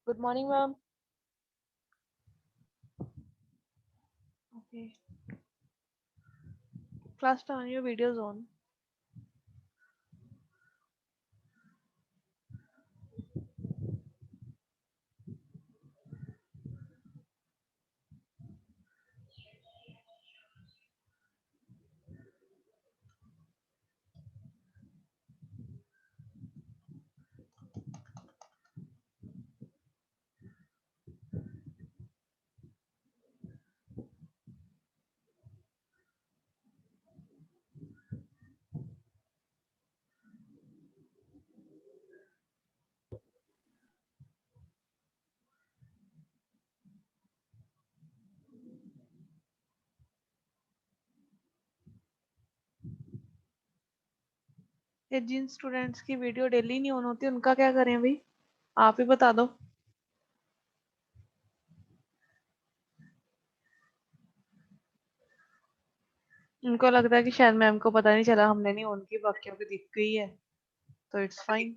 Good morning, ma'am. Okay. Class, turn your videos on. ये जिन students की video daily नहीं on होती उनका क्या करें भाई? आप ही बता दो। उनको लगता है कि शायद मैम को पता नहीं चला, हमने नहीं ऑन की, बाकियों की दिख गई है तो इट्स फाइन।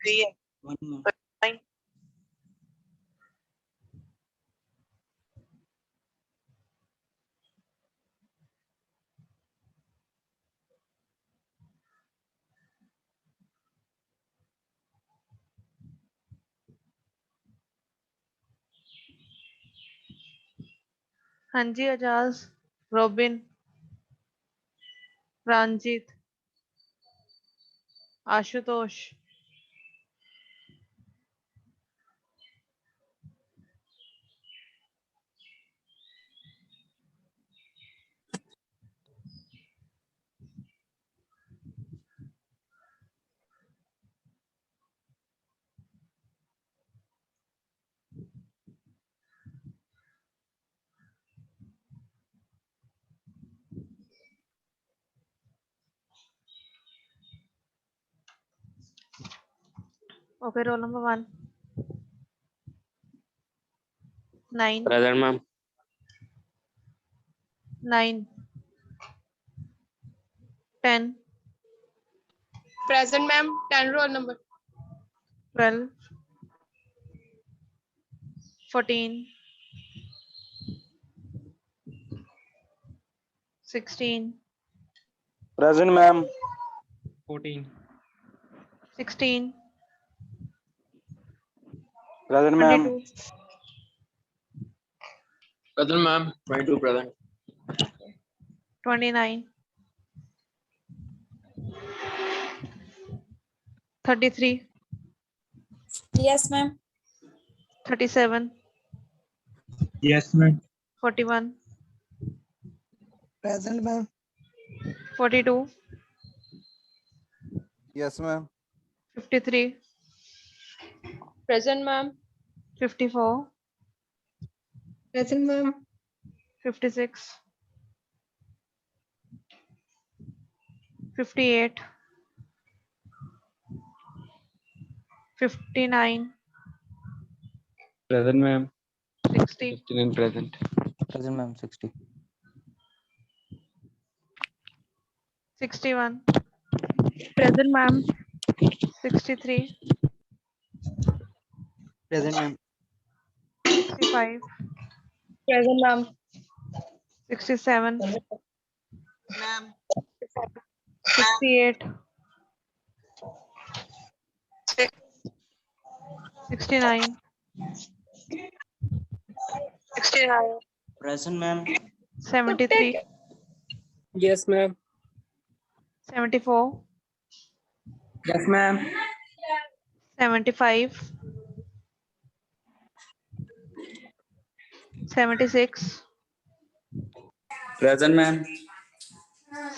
हाँ जी, Aijaz, Robin, Ranjit, Ashutosh, okay, roll number 1, 9, Present, ma'am. 9, 10, Present, ma'am. 10 roll number. 12, 14, 16, Present, ma'am. 14. 16, Present, ma'am. 22, Present, ma'am. 22 present. 29, 33, Yes, ma'am. 37, Yes, ma'am. 41, Present, ma'am. 42, Yes, ma'am. 53, Present, ma'am. 54, Present, ma'am. 56, 58, 59, Present, ma'am. 60, 59 present. Present, ma'am. 60. 61, Present, ma'am. 63, Present, ma'am. 65, Present, ma'am. 67, 68, 69, Present, ma'am. 73, Yes, ma'am. 74, Yes, ma'am. 75, 76, Present, ma'am.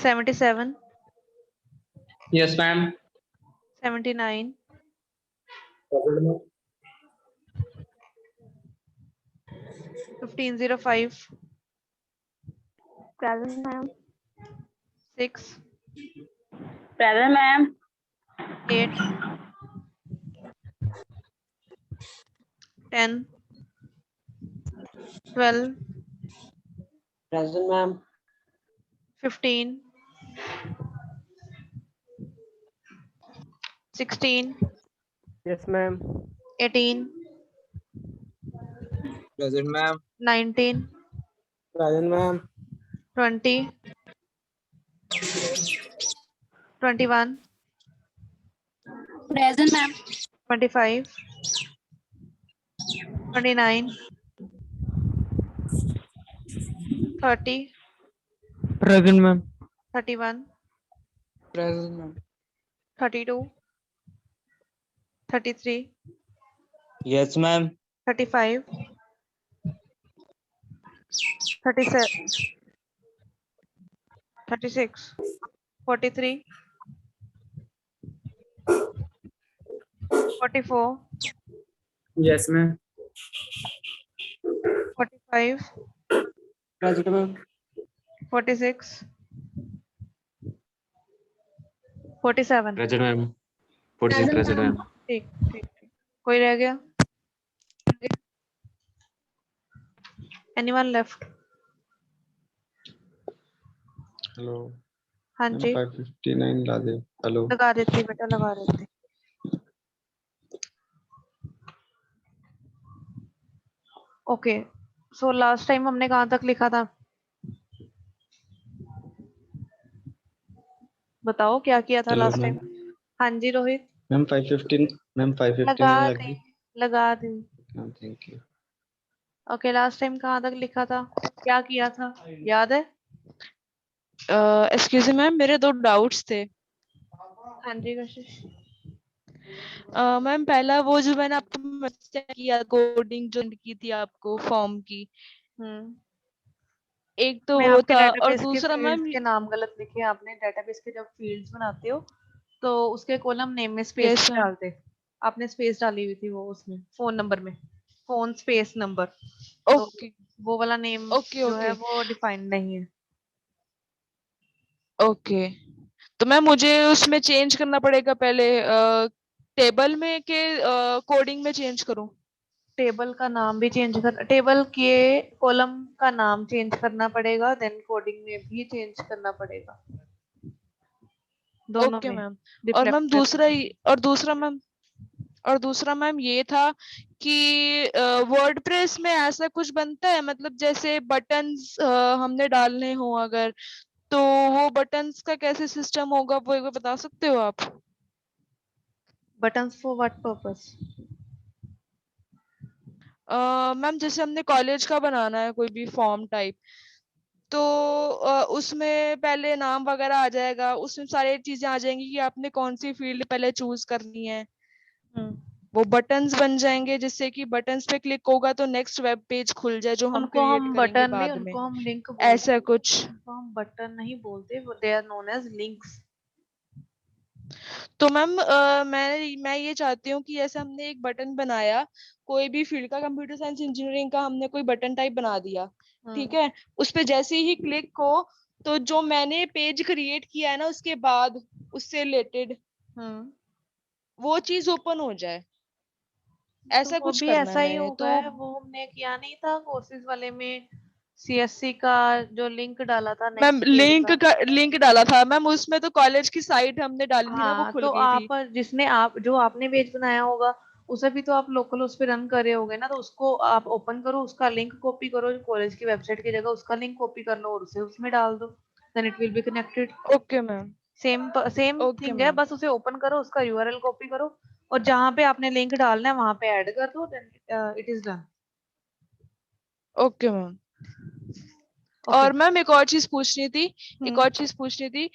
77, Yes, ma'am. 79, 1505, Present, ma'am. 6, Present, ma'am. 8, 10, 12, Present, ma'am. 15, 16, Yes, ma'am. 18, Present, ma'am. 19, Present, ma'am. 20, 21, Present, ma'am. 25, 29, 30, Present, ma'am. 31, Present, ma'am. 32, 33, Yes, ma'am. 35, 37, 36, 43, 44, Yes, ma'am. 45, Present, ma'am. 46, 47. Present, ma'am. 46, present, ma'am. ठीक ठीक ठीक कोई रह गया? Anyone left? Hello हाँ ma'am जी 559 ला दे hello लगा रही थी बेटा लगा रही थी ओके सो लास्ट टाइम हमने कहाँ तक लिखा था बताओ क्या किया था हेलो लास्ट मैम टाइम हाँ जी रोहित मैम 559 लगा लग दी गई लगा दी ma'am thank you okay last time कहाँ तक लिखा था क्या किया था याद है एक्सक्यूज मी मैम मेरे दो डाउट्स थे हाँ जी कशिश मैम पहला वो जो मैंने आपको मैसेज किया कोडिंग जो की थी आपको फॉर्म की हम्म एक तो मैं वो आपके था और डेटाबेस के दूसरा फील्ड्स मैम के नाम गलत लिखे हैं आपने डेटाबेस के जब फील्ड्स बनाते हो तो उसके कॉलम नेम में स्पेस यस मैम डालते आपने स्पेस डाली हुई थी वो उसमें फोन नंबर में फोन स्पेस नंबर तो ओके वो वाला नेम ओके जो है ओके वो डिफाइंड नहीं है ओके तो मैम मुझे उसमें चेंज करना पड़ेगा पहले टेबल में के कोडिंग में चेंज करूं टेबल का नाम भी चेंज कर टेबल के कॉलम का नाम चेंज करना पड़ेगा देन कोडिंग में भी चेंज करना पड़ेगा दोनों ओके में मैम और मैम रिफ्लेक्ट दूसरा और दूसरा मैम ये था कि वर्डप्रेस में ऐसा कुछ बनता है मतलब जैसे बटन्स हमने डालने हो अगर तो वो बटन्स का कैसे सिस्टम होगा वो एक बार बता सकते हो आप buttons for what purpose ma'am जैसे हमने कॉलेज का बनाना है कोई भी फॉर्म टाइप तो उसमें पहले नाम वगैरह आ जाएगा उसमें सारी चीजें आ जाएंगी कि आपने कौन सी फील्ड पहले चूज करनी है वो बटन्स बन जाएंगे जिससे कि बटन्स पे क्लिक होगा तो नेक्स्ट वेब पेज खुल जाए जो हम उनको क्रिएट हम करेंगे बटन नहीं बाद में उनको हम लिंक बोलते ऐसा हैं कुछ उनको हम बटन नहीं बोलते they are known as links तो मैम मैं ये चाहती हूँ कि जैसे हमने एक बटन बनाया कोई भी फील्ड का कंप्यूटर साइंस इंजीनियरिंग का हमने कोई बटन टाइप बना दिया ठीक है उस पे जैसे ही क्लिक हो तो जो मैंने पेज क्रिएट किया है ना उसके बाद उससे रिलेटेड वो चीज ओपन हो जाए तो ऐसा वो कुछ भी करना है ऐसा ही मैंने होगा तो है वो हमने किया नहीं था कोर्सेज वाले में सीएससी का जो लिंक डाला था मैम नेक्स्ट पेज का लिंक डाला था मैम उसमें तो कॉलेज की साइट हमने डाली थी ना वो हाँ खुल तो गई थी आप जिसने आप जो आपने पेज बनाया होगा उसे भी तो आप लोकल उस पे रन कर रहे होगे ना तो उसको आप ओपन करो उसका लिंक कॉपी करो कॉलेज की वेबसाइट की जगह उसका लिंक कॉपी कर लो और उसे उसमें डाल दो then it will be connected okay ma'am same same okay thing है मैम बस उसे ओपन करो उसका यूआरएल कॉपी करो और जहां पे आपने लिंक डालना है वहां पे ऐड कर दो then it is done okay ma'am okay और मैम एक और चीज पूछनी थी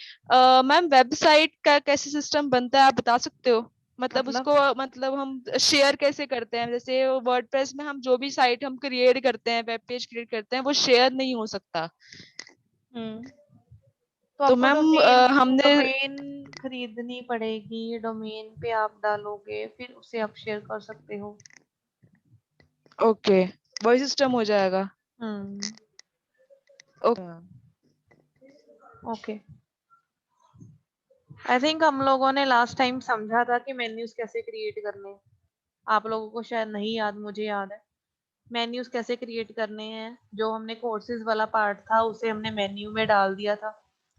मैम वेबसाइट का कैसे सिस्टम बनता है आप बता सकते हो मतलब मतलब उसको मतलब हम शेयर कैसे करते हैं जैसे वर्डप्रेस में हम जो भी साइट हम क्रिएट करते हैं वेब पेज क्रिएट करते हैं वो शेयर नहीं हो सकता तो तो आपको मैम हमने डोमेन खरीदनी पड़ेगी डोमेन पे आप डालोगे फिर उसे आप शेयर कर सकते हो ओके वही सिस्टम हो जाएगा hmm okay ma'am okay I think हम लोगों ने लास्ट टाइम समझा था कि मेन्यूज कैसे क्रिएट करने हैं आप लोगों को शायद नहीं याद मुझे याद है मेन्यूज कैसे क्रिएट करने हैं जो हमने कोर्सेज वाला पार्ट था उसे हमने मेन्यू में डाल दिया था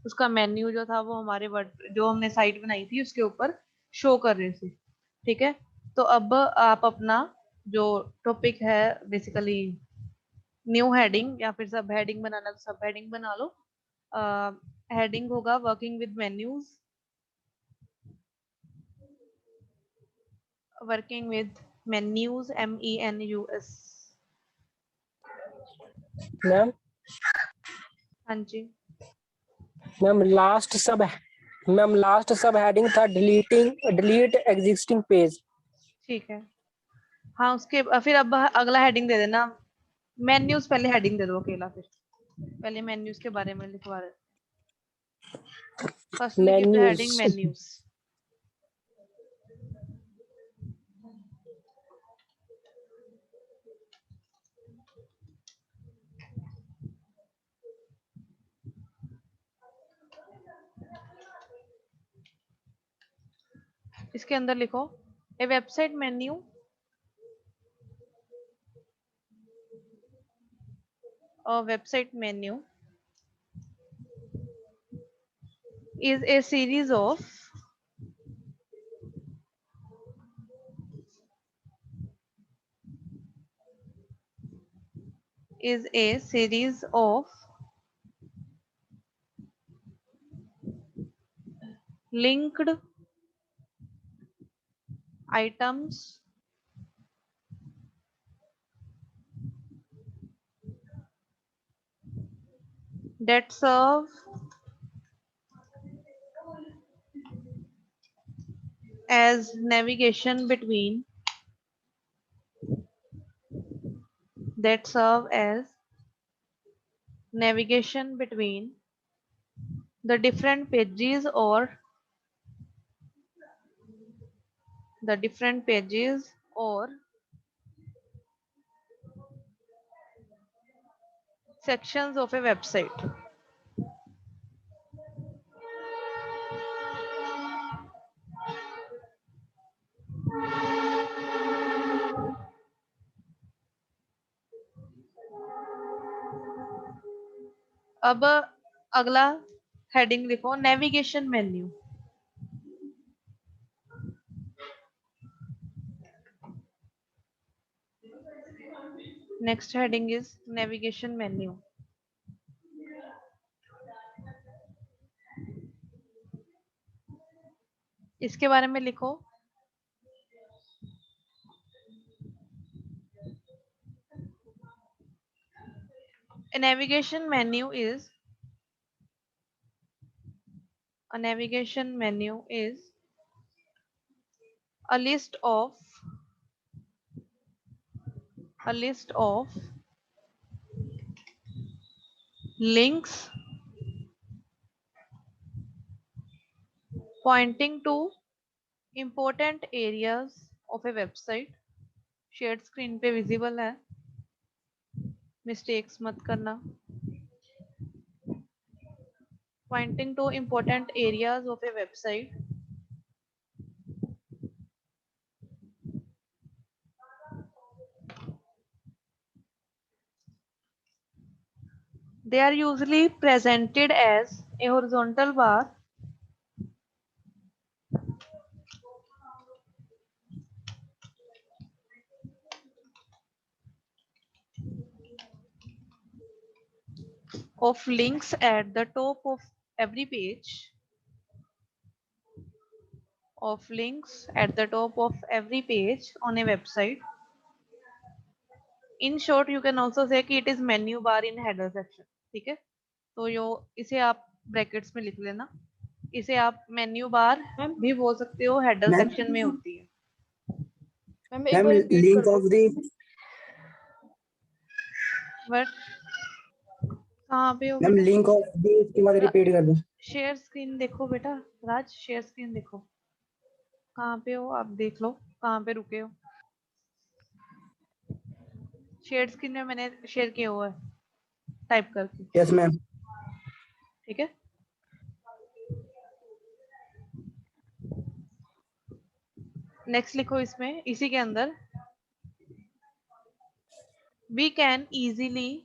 उसका मेन्यू जो था वो हमारे वर्ड जो हमने साइट बनाई थी उसके ऊपर शो कर रहे थे ठीक है तो अब आप अपना जो टॉपिक है बेसिकली न्यू हेडिंग या फिर सब हेडिंग बनाना तो सब हेडिंग बना लो। हेडिंग होगा working with menus, working with menus, MENUS। Ma'am हाँ जी, मैम लास्ट सब हेडिंग था डिलीट एग्जिस्टिंग पेज। ठीक है। हाँ उसके फिर अब अगला हेडिंग दे देना, मेन्यूज पहले हेडिंग दे दो अकेला, फिर पहले मेन्यूज के बारे में लिखवा रहे। Firstly give the heading menus menus. इसके अंदर लिखो ए वेबसाइट मेन्यू और website menu is a series of linked items that serve as navigation between the different pages or sections of a website। अब अगला हेडिंग लिखो navigation menu. Next heading is navigation menu. इसके बारे में लिखो a navigation menu is a list of links pointing to important areas of a website। Share screen पे visible है, mistakes मत करना। pointing to important areas of a website they are usually presented as a horizontal bar of links at the top of every page on a website। in short you can also say कि it is menu bar in header section। ठीक है, तो यो इसे आप brackets में लिख लेना। इसे आप मेन्यू बार भी बोल सकते हो, हेडर सेक्शन में होती है। Ma'am link of the but कहाँ पे हो मैम बेटा? लिंक ऑफ दी इसके बाद रिपीट कर दो। शेयर स्क्रीन देखो बेटा, राज शेयर स्क्रीन देखो, कहाँ पे हो आप, देख लो कहाँ पे रुके हो। शेयर स्क्रीन में मैंने शेयर किया हुआ है टाइप करके। Yes ma'am. ठीक है, नेक्स्ट लिखो इसमें, इसी के अंदर we can easily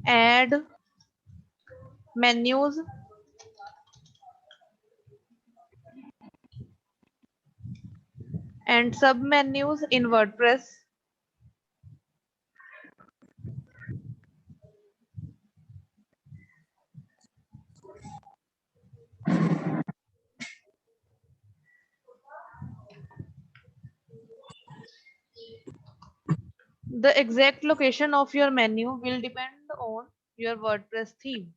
add menus and sub-menus in WordPress. The exact location of your menu will depend on your WordPress theme.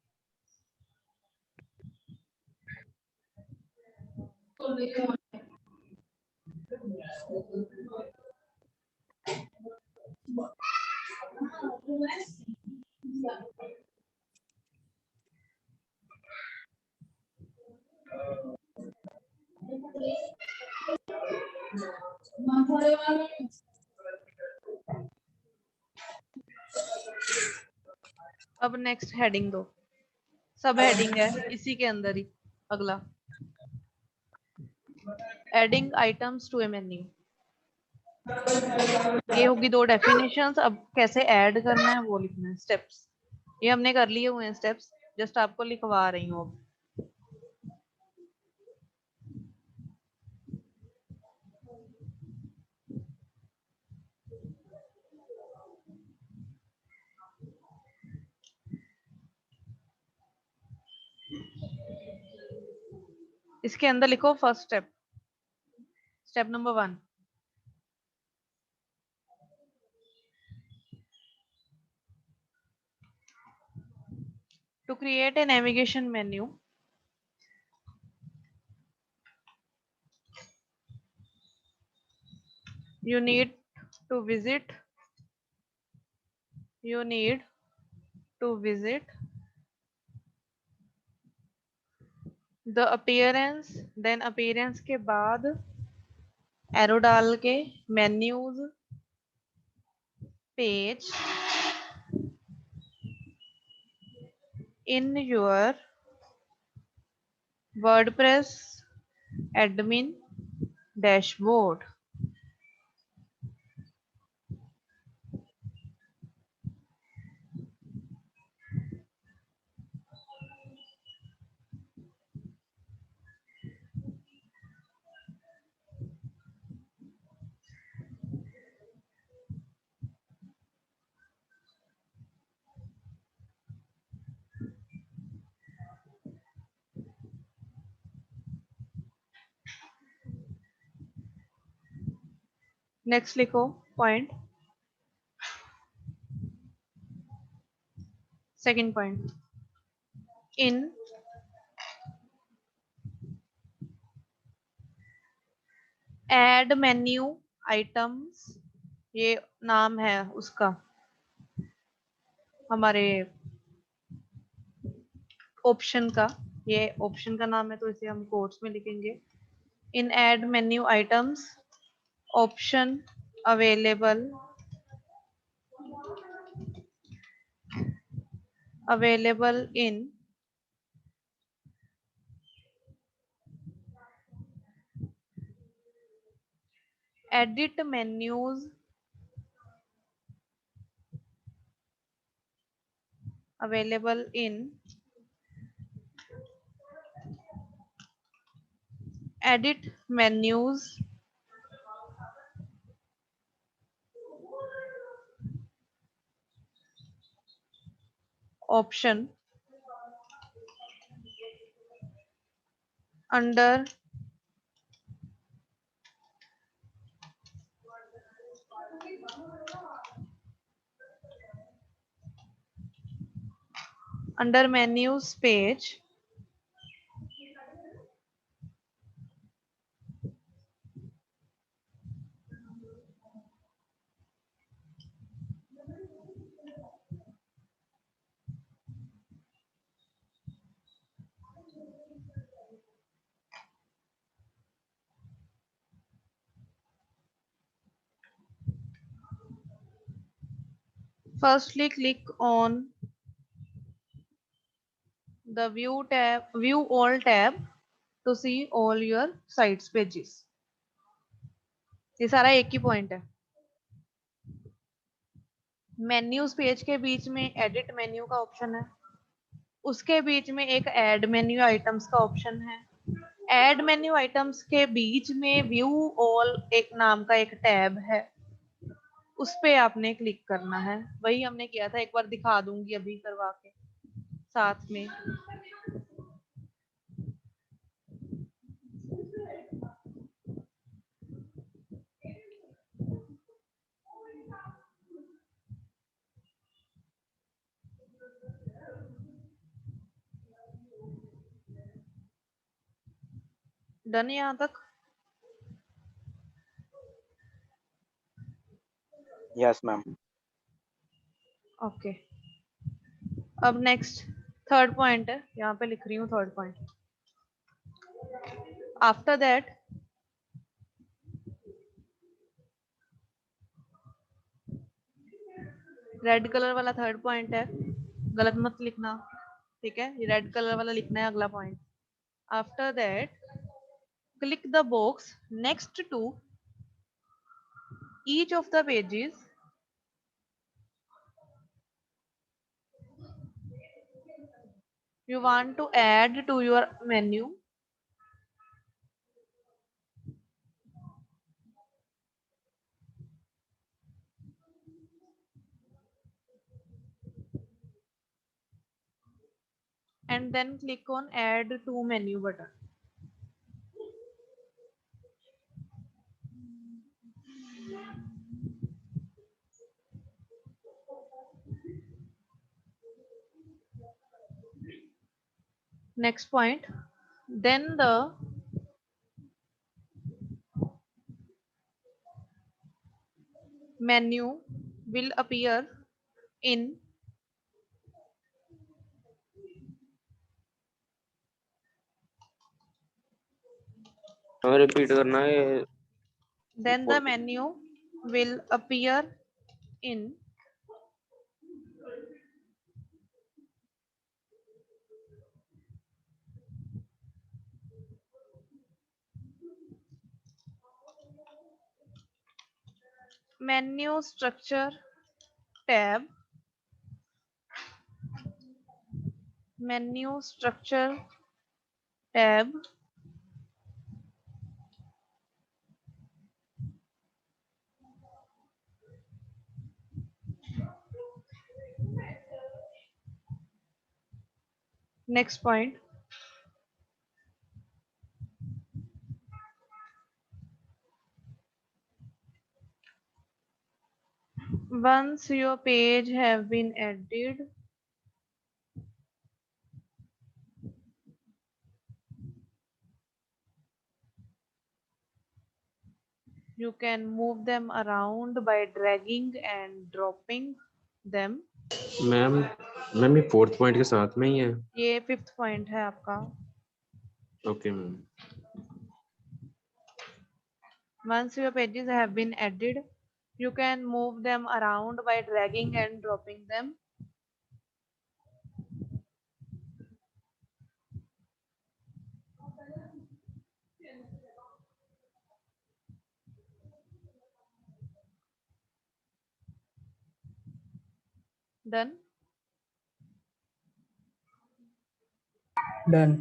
अब नेक्स्ट हेडिंग दो, सब हेडिंग है इसी के अंदर ही। अगला adding items to a menu, ये होगी दो डेफिनेशंस। अब कैसे ऐड करना है वो लिखना है, स्टेप्स ये हमने कर लिए हुए हैं स्टेप्स, जस्ट आपको लिखवा रही हूँ अब। इसके अंदर लिखो first step, step number 1, to create a navigation menu, you need to visit the appearance, then appearance के बाद एरो डाल के menus page in your WordPress admin dashboard. Next लिखो पॉइंट, सेकंड पॉइंट, इन ऐड मेन्यू आइटम्स, ये नाम है उसका, हमारे ऑप्शन का, ये ऑप्शन का नाम है तो इसे हम कोट्स में लिखेंगे। In add menu items option available in edit menus available in edit menus option under menus page firstly click on the view all tab to see all your sites pages। ये सारा एक ही point है। Menus page के बीच में edit menu का option है, उसके बीच में एक ऐड मेन्यू आइटम्स का ऑप्शन है, ऐड मेन्यू आइटम्स के बीच में व्यू ऑल एक नाम का एक टैब है, उस पे आपने क्लिक करना है। वही हमने किया था, एक बार दिखा दूंगी अभी करवा के साथ में। डन यहाँ तक? Yes ma'am. ओके, अब नेक्स्ट थर्ड पॉइंट है, यहाँ पे लिख रही हूँ third point. After that red colour वाला थर्ड पॉइंट है, गलत मत लिखना, ठीक है? ये रेड कलर वाला लिखना है अगला point. After that click the box next to each of the pages you want to add to your menu. And then click on add to menu button. Next point, then the menu will appear in repeat करना है। then the menu will appear in menu structure tab, menu structure tab, next point, once your page have been added, you can move them around by dragging and dropping them. Ma'am ma'am ये fourth point के साथ में ही है। ये fifth point है आपका। Okay ma'am. Once your pages have been added, you can move them around by dragging and dropping them. Done? Done.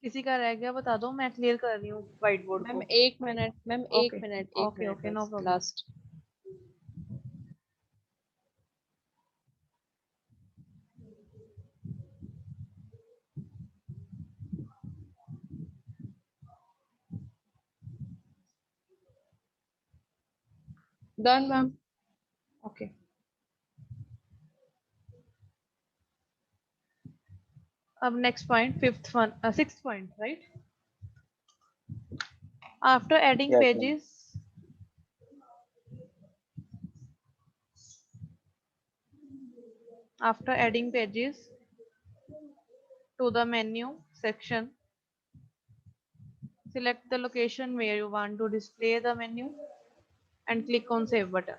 किसी का रह गया बता दो, मैं क्लियर कर रही हूँ व्हाइट बोर्ड को। मैम एक मिनट, मैम एक Okay. Minute, Okay, okay, no problem. Last. Done ma'am. Okay. अब next point, sixth point, right? After adding Yes, ma'am. pages, to the menu section, select the location where you want to display the menu and click on save button.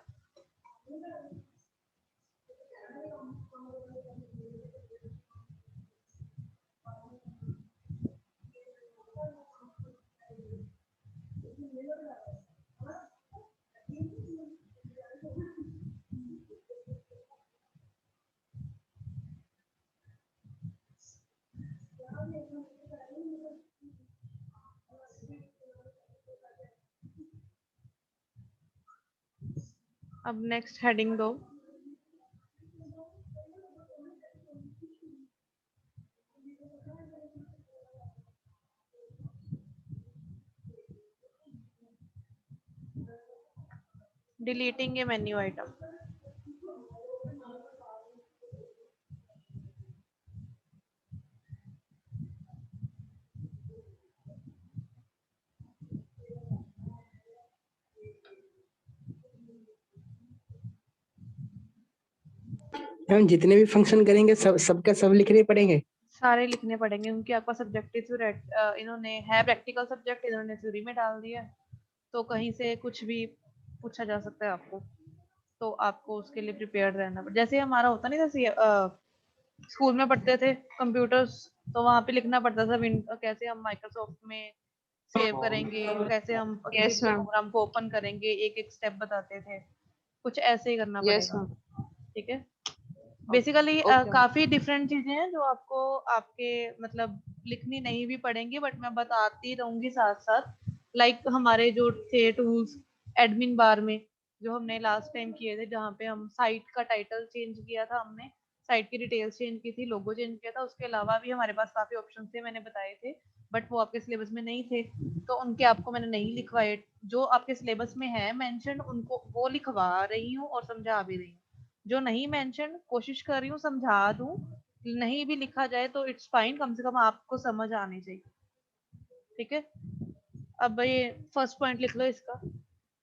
अब next heading दो। Deleting a menu item. Ma'am जितने भी function करेंगे सबका सब लिखने पड़ेंगे। सारे लिखने पड़ेंगे क्योंकि आपका सब्जेक्टिव इन्होंने है प्रैक्टिकल सब्जेक्ट, इन्होंने थ्योरी में डाल दिया, तो कहीं से कुछ भी पूछा जा सकता है आपको, तो आपको उसके लिए प्रिपेयर्ड रहना पड़ेगा। जैसे हमारा होता नहीं, जैसे स्कूल में पढ़ते थे कंप्यूटर्स, तो वहाँ पे लिखना पड़ता था कैसे हम माइक्रोसॉफ्ट में सेव करेंगे, कैसे हम किसी प्रोग्राम को ओपन करेंगे, एक एक स्टेप बताते थे, कुछ ऐसे ही करना पड़ेगा। ठीक है, बेसिकली काफी डिफरेंट चीजें हैं जो आपको आपके मतलब लिखनी नहीं भी पड़ेंगी, बट मैं बताती रहूंगी साथ साथ। लाइक हमारे जो थे टूल्स एडमिन बार में, जो हमने लास्ट टाइम किए थे, जहाँ पे हम साइट का टाइटल चेंज किया था, हमने साइट की डिटेल्स चेंज की थी, लोगो चेंज किया था, उसके अलावा भी हमारे पास काफी ऑप्शन थे, मैंने बताए थे, बट वो आपके सिलेबस में नहीं थे, तो उनके आपको मैंने नहीं लिखवाए। जो आपके सिलेबस में है मेंशन, उनको वो लिखवा रही हूँ और समझा भी रही हूँ। जो नहीं मेंशन कोशिश कर रही हूँ समझा दूं, नहीं भी लिखा जाए तो इट्स फाइन, कम से कम आपको समझ आनी चाहिए। ठीक है, अब ये फर्स्ट पॉइंट लिख लो इसका,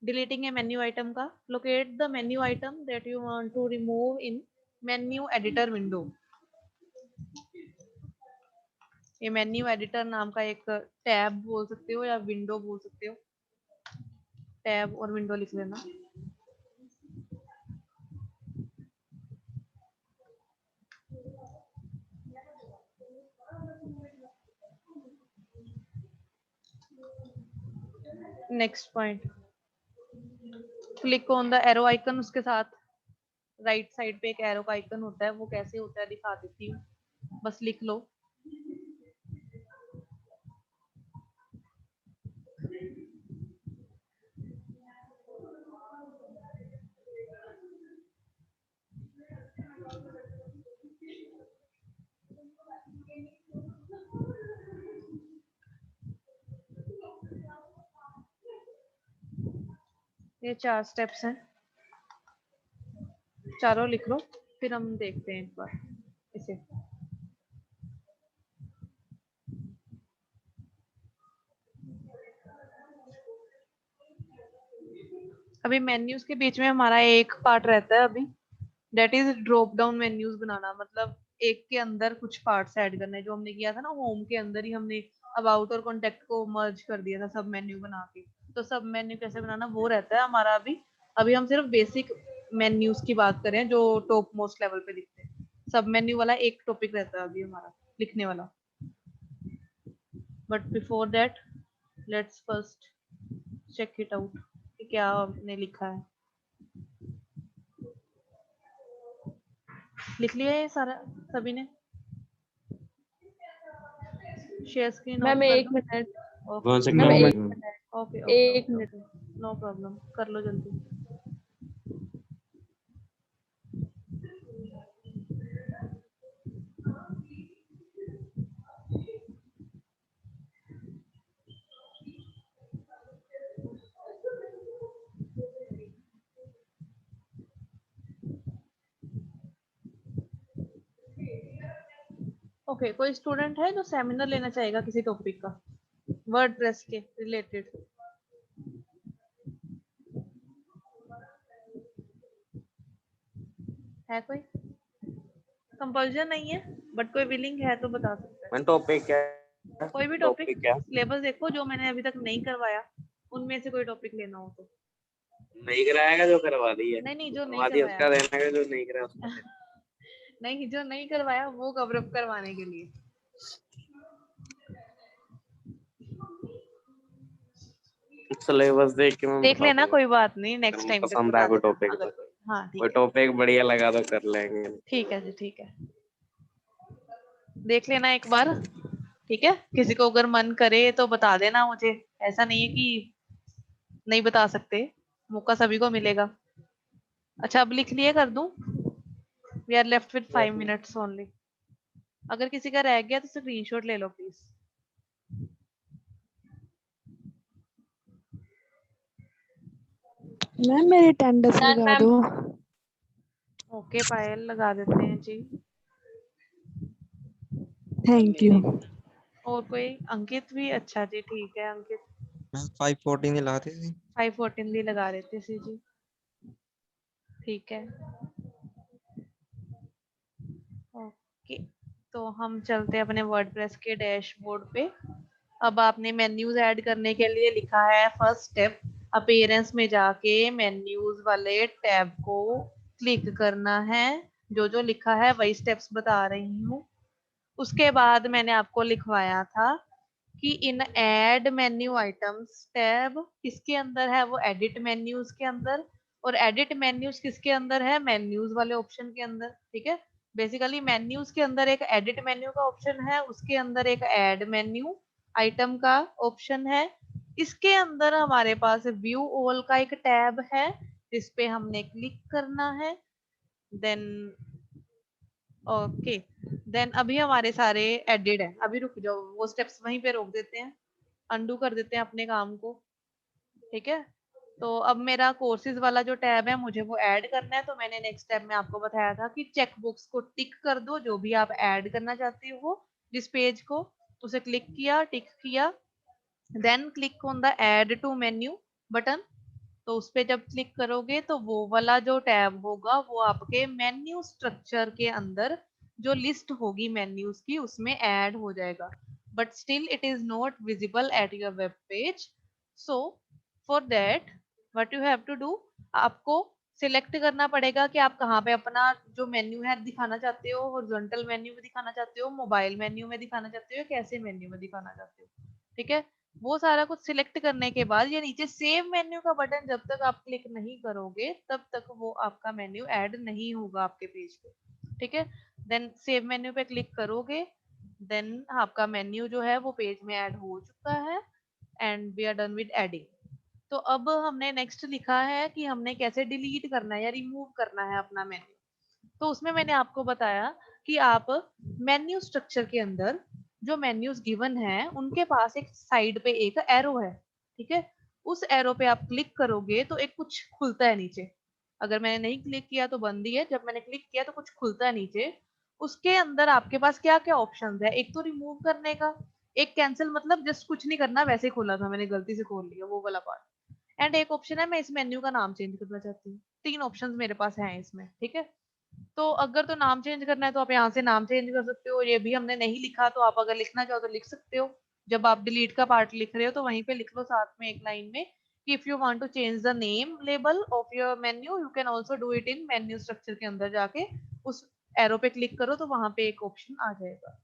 डिलीटिंग ए मेन्यू आइटम का। Locate the menu item that you want to remove in menu editor window. ये मेन्यू एडिटर नाम का एक टैब बोल सकते हो या विंडो बोल सकते हो, टैब और विंडो लिख लेना। Next point, click on the arrow icon, उसके साथ राइट साइड पे एक एरो का आइकन होता है, वो कैसे होता है दिखा देती हूँ, बस लिख लो। ये 4 स्टेप्स हैं, चारों लिख लो, फिर हम देखते हैं एक बार इसे। अभी मेन्यूज के बीच में हमारा एक पार्ट रहता है अभी, that is drop down menus बनाना, मतलब एक के अंदर कुछ पार्ट्स ऐड करने, जो हमने किया था ना होम के अंदर ही, हमने अबाउट और कॉन्टेक्ट को मर्ज कर दिया था सब मेन्यू बना के, तो सब मेन्यू कैसे बनाना वो रहता है हमारा अभी। अभी हम सिर्फ बेसिक मेन्यूज की बात करें जो टॉप मोस्ट लेवल पे दिखते हैं, सब मेन्यू वाला एक टॉपिक रहता है अभी हमारा लिखने वाला। But before that let's first check it out कि क्या आपने लिखा है। लिख लिया है सारा सभी ने? शेयर स्क्रीन मैम एक मिनट, वन मैम सेकंड। एक मिनट, ओके एक मिनट। नो प्रॉब्लम, कर लो जल्दी। ओके, कोई स्टूडेंट है जो सेमिनार लेना चाहेगा किसी टॉपिक का वर्डप्रेस के रिलेटेड? है कोई? कंपल्जन नहीं है, बट कोई विलिंग है तो बता सकता है। टॉपिक क्या? कोई भी टॉपिक, सिलेबस देखो जो मैंने अभी तक नहीं करवाया उनमें से कोई टॉपिक लेना हो तो। नहीं कराएगा जो करवा दी है। नहीं जो नहीं करवाया उसका देना है, जो नहीं कराया उसका देना। नहीं, जो नहीं करवाया वो कवर अप करवाने के लिए। सिलेबस देख के मैं देख लेना, कोई बात नहीं, नेक्स्ट टाइम पसंद आया कोई टॉपिक, हाँ ठीक कोई है, टॉपिक बढ़िया लगा तो कर लेंगे। ठीक है जी, ठीक है, देख लेना एक बार। ठीक है, किसी को अगर मन करे तो बता देना मुझे, ऐसा नहीं है कि नहीं बता सकते, मौका सभी को मिलेगा। अच्छा अब लिख लिए कर दूं? We are left with 5 minutes only. अगर किसी का रह गया तो स्क्रीनशॉट ले लो प्लीज। मैम मेरी अटेंडेंस लगा दो। ओके पायल लगा देते हैं जी। Thank you. और कोई? अंकित भी? अच्छा जी ठीक है अंकित। मैं 514 ही लगाती थी। 514 भी लगा देते सी जी, ठीक है। ओके तो हम चलते हैं अपने वर्डप्रेस के डैशबोर्ड पे। अब आपने मेन्यूज ऐड करने के लिए लिखा है फर्स्ट स्टेप, अपीयरेंस में जाके मेन्यूज वाले टैब को क्लिक करना है। जो जो लिखा है वही स्टेप्स बता रही हूँ। उसके बाद मैंने आपको लिखवाया था कि इन ऐड मेन्यू आइटम्स टैब किसके अंदर है, वो एडिट मेन्यूज के अंदर। और एडिट मेन्यूज किसके अंदर है, मेन्यूज वाले ऑप्शन के अंदर, ठीक है। बेसिकली मेन्यूज के अंदर एक एडिट मेन्यू का ऑप्शन है, उसके अंदर एक ऐड मेन्यू आइटम का ऑप्शन है। इसके अंदर हमारे पास व्यू ऑल का एक टैब है जिस पे हमने क्लिक करना है। देन ओके देन अभी हमारे सारे एडिड है। अभी रुक जाओ, वो स्टेप्स वहीं पे रोक देते हैं, अंडू कर देते हैं अपने काम को, ठीक है। तो अब मेरा कोर्सेज वाला जो टैब है मुझे वो ऐड करना है। तो मैंने नेक्स्ट स्टेप में आपको बताया था कि चेक बॉक्स को टिक कर दो, जो भी आप ऐड करना चाहते हो जिस पेज को, उसे क्लिक किया, टिक किया। Then click on the add to menu button. तो उस पे जब क्लिक करोगे तो वो वाला जो टैब होगा वो आपके मेन्यू स्ट्रक्चर के अंदर जो लिस्ट होगी मेन्यूज की उसमें ऐड हो जाएगा, but still it is not visible at your web page. So for that what you have to do, आपको सिलेक्ट करना पड़ेगा कि आप कहाँ पे अपना जो मेन्यू है दिखाना चाहते हो। हॉरिजॉन्टल मेन्यू में दिखाना चाहते हो, मोबाइल मेन्यू में दिखाना चाहते हो, कैसे मेन्यू में दिखाना चाहते हो, ठीक है। वो सारा कुछ सिलेक्ट करने के बाद ये नीचे सेव मेन्यू का बटन जब तक आप क्लिक नहीं करोगे तब तक वो आपका मेन्यू ऐड नहीं होगा आपके पेज पे, ठीक है। देन सेव मेन्यू पे क्लिक करोगे, देन आपका मेन्यू जो है वो पेज में ऐड हो चुका है and we are done with adding. तो अब हमने नेक्स्ट लिखा है कि हमने कैसे डिलीट करना है या रिमूव करना है अपना मेन्यू। तो उसमें मैंने आपको बताया कि आप मेन्यू स्ट्रक्चर के अंदर जो मेन्यूज गिवन है उनके पास एक साइड पे एक एरो है, ठीक है। उस एरो पे आप क्लिक करोगे तो एक कुछ खुलता है नीचे। अगर मैंने नहीं क्लिक किया तो बंद ही है, जब मैंने क्लिक किया तो कुछ खुलता है नीचे। उसके अंदर आपके पास क्या क्या ऑप्शन है, एक तो रिमूव करने का, एक कैंसिल मतलब जस्ट कुछ नहीं करना, वैसे ही खोला था मैंने, गलती से खोल लिया वो वाला पार्ट। एंड एक ऑप्शन है मैं इस मेन्यू का नाम चेंज करना चाहती हूँ। 3 ऑप्शंस मेरे पास हैं इसमें, ठीक है। तो अगर तो नाम चेंज करना है तो आप यहाँ से नाम चेंज कर सकते हो। ये भी हमने नहीं लिखा तो आप अगर लिखना चाहो तो लिख सकते हो। जब आप डिलीट का पार्ट लिख रहे हो तो वहीं पे लिख लो साथ में एक लाइन में कि if you want to change the name label of your menu you can also do it in menu structure के अंदर जाके उस एरो पे क्लिक करो तो वहां पे एक ऑप्शन आ जाएगा।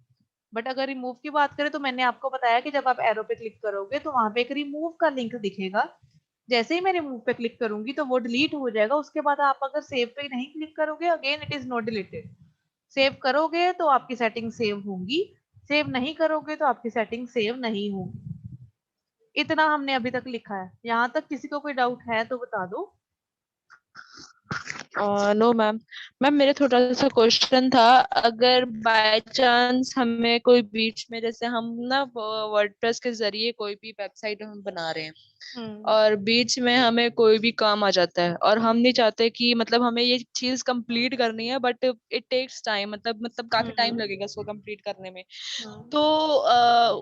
बट अगर रिमूव की बात करें तो मैंने आपको बताया कि जब आप एरो पे क्लिक करोगे तो वहां पे एक रिमूव का लिंक दिखेगा। जैसे ही मैं रिमूव पे क्लिक करूंगी तो वो डिलीट हो जाएगा। उसके बाद आप अगर सेव पे नहीं क्लिक करोगे again it is not deleted. Save करोगे तो आपकी सेटिंग सेव होंगी, सेव नहीं करोगे तो आपकी सेटिंग सेव नहीं होगी। इतना हमने अभी तक लिखा है। यहाँ तक किसी को कोई डाउट है तो बता दो। No ma'am. मैम मेरे थोड़ा सा क्वेश्चन था, अगर बाय चांस हमें कोई बीच में, जैसे हम ना वर्डप्रेस के जरिए कोई भी वेबसाइट हम बना रहे हैं और बीच में हमें कोई भी काम आ जाता है और हम नहीं चाहते कि मतलब हमें ये चीज कंप्लीट करनी है, बट इट टेक्स टाइम, मतलब काफी टाइम लगेगा इसको कंप्लीट करने में। तो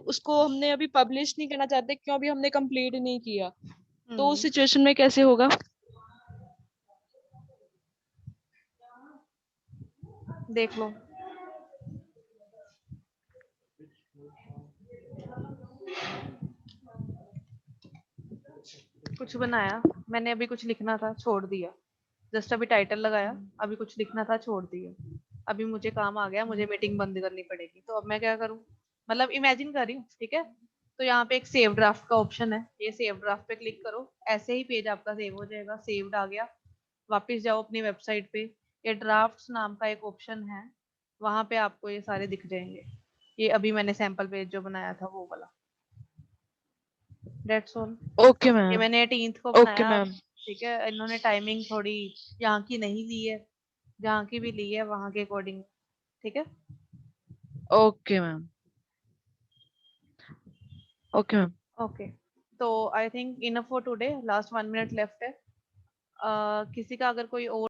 उसको हमने अभी पब्लिश नहीं करना चाहते क्यों, अभी हमने कंप्लीट नहीं किया, तो उस सिचुएशन में कैसे होगा? देख लो। कुछ बनाया मैंने, अभी कुछ लिखना था छोड़ दिया, जस्ट अभी टाइटल लगाया, अभी कुछ लिखना था छोड़ दिया, अभी मुझे काम आ गया, मुझे मीटिंग बंद करनी पड़ेगी, तो अब मैं क्या करूं, मतलब इमेजिन कर रही हूँ, ठीक है। तो यहाँ पे एक सेव ड्राफ्ट का ऑप्शन है, ये सेव ड्राफ्ट पे क्लिक करो, ऐसे ही पेज आपका सेव हो जाएगा। सेव्ड आ गया, वापस जाओ अपनी वेबसाइट पे, ये ड्राफ्ट्स नाम का एक ऑप्शन है, वहां पे आपको ये सारे दिख जाएंगे। ये अभी मैंने सैंपल पेज जो बनाया था वो वाला, दैट्स ऑल। ओके ये मैम। मैंने 18th को ओके बनाया, मैम। ठीक है, इन्होंने टाइमिंग थोड़ी यहाँ की नहीं ली है, जहाँ की भी ली है वहाँ के अकॉर्डिंग, ठीक है। Okay ma'am, okay ma'am. Okay, तो I think enough for today, last 1 minute left है। किसी का अगर कोई और